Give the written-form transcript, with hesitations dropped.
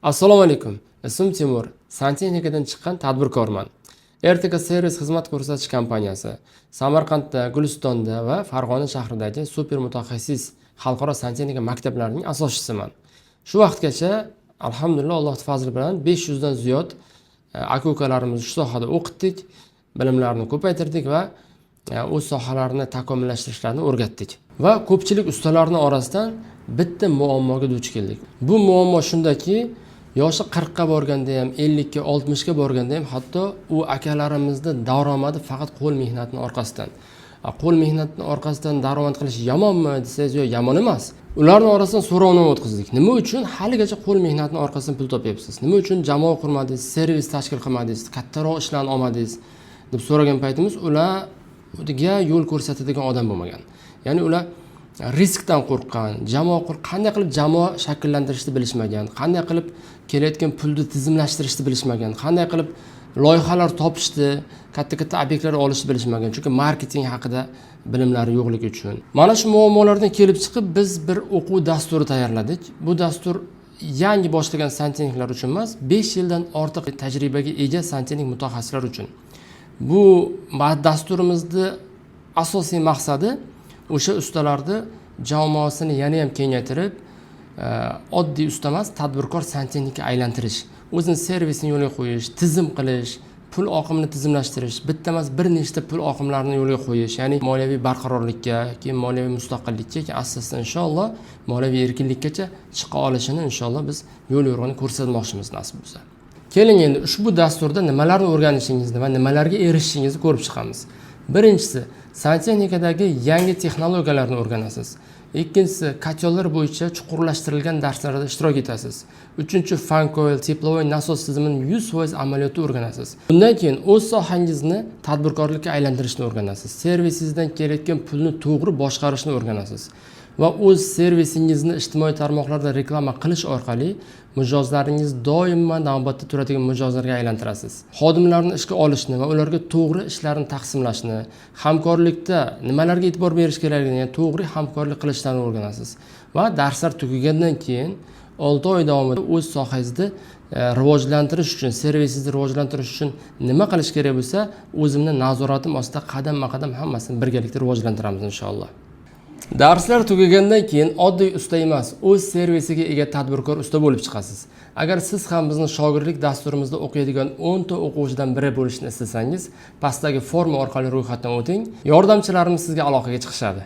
Assalomu alaykum. Ismim Timur. Santexnikadan chiqqan tadbirkorman. RTK Servis xizmat ko'rsatish kompaniyasi Samarqandda, Gulistonda va Farg'ona shahridagi super mutaxassis xalqaro santexnika maktablarining asoschisiman. Shu vaqtgacha alhamdulillah Alloh fazli bilan 500 dan ziyod aka-ukalarimizni shu sohada o'qitdik, bilimlarini ko'paytirdik va o'z sohalarini takomillashtirishlarini o'rgatdik. Va ko'pchilik ustalarning orasidan bitta muammoga duch keldik. Bu muammo shundaki, yoshi 40 ga borganda ham, 50 ga, 60 ga borganda ham hatto u akalarimizning daromadi faqat qo'l mehnatining orqasidan. Qo'l mehnatining orqasidan daromad qilish yomonmi desangiz, yo'q, yomon emas. Ularning orasidan so'rovnoma o'tkazdik. Nima uchun haligacha qo'l mehnatining orqasidan pul topyapsiz? Nima uchun jamoa qurmadingiz, servis tashkil qilmadingiz, kattaroq ishlarni olmadingiz deb so'ragan paytimiz ularga yo'l ko'rsatadigan odam bo'lmagan. Ya'ni ular riskdan qo'rqqan, qanday qilib jamoa shakllantirishni bilishmagan, qanday qilib kelayotgan pulni tizimlashtirishni bilishmagan, qanday qilib loyihalar topishni, katta obyektlar olishni bilishmagan. Chunki marketing haqida bilimlari yo'qligi uchun. Mana shu muammolardan kelib chiqib biz bir o'quv dasturi tayyorladik. Bu dastur yangi boshlagan santexniklar uchun emas, 5 yildan ortiq tajribaga ega santexnik mutaxassislar uchun. Bu dasturimizning asosiy maqsadi o'sha ustalarni jamoasini yana ham kengaytirib, oddiy usta emas, tadbirkor santexnika aylantirish, o'zining servisini yo'lga qo'yish, tizim qilish, pul oqimini tizimlashtirish, bitta emas bir nechta pul oqimlarini yo'lga qo'yish, ya'ni moliyaviy barqarorlikka, keyin moliyaviy mustaqillikka, keyin asosda inshaalloh moliyaviy erkinlikkacha chiqa olishini inshaalloh biz yo'l yo'rig'ini ko'rsatmoqchimiz nasib bo'lsa. Keling endi ushbu dasturda nimalarni o'rganishingizni va nimalarga erishishingizni ko'rib chiqamiz. Birinchisi, santexnikadagi yangi texnologiyalarni o'rganasiz. Ikkinchisi, kotellar bo'yicha chuqurlashtirilgan darslarda ishtirok etasiz. Uchinchi, fan coil, teplovoy nasos tizimining 100% amaliyotni o'rganasiz. Bundan keyin o'z sohangizni tadbirkorlikka aylantirishni o'rganasiz. Servisingizdan kelayotgan pulni to'g'ri boshqarishni o'rganasiz. Va o'z servisingizni ijtimoiy tarmoqlarda reklama qilish orqali mijozlaringiz doimo navbatda turadigan mijozlarga aylantirasiz. Xodimlarni ishga olishni va ularga to'g'ri ishlarni taqsimlashni, hamkorlikda nimalarga e'tibor berish kerakligini, ya'ni to'g'ri hamkorlik qilishlarni o'rganasiz. Va darslar tugagandan keyin 6 oy davomida o'z sohangizni rivojlantirish uchun, servisingizni rivojlantirish uchun nima qilish kerak bo'lsa, o'zimning nazoratim ostida qadam-qadam hammasini birgalikda rivojlantiramiz inshaalloh. Darslar tugagandan keyin oddiy usta emas, o'z servisiga ega tadbirkor usta bo'lib chiqasiz. Agar siz ham bizning shogirdlik dasturimizda o'qiydigan 10 ta o'quvchidan biri bo'lishni istasangiz, pastdagi forma orqali ro'yxatdan o'ting. Yordamchilarimiz sizga aloqaga chiqishadi.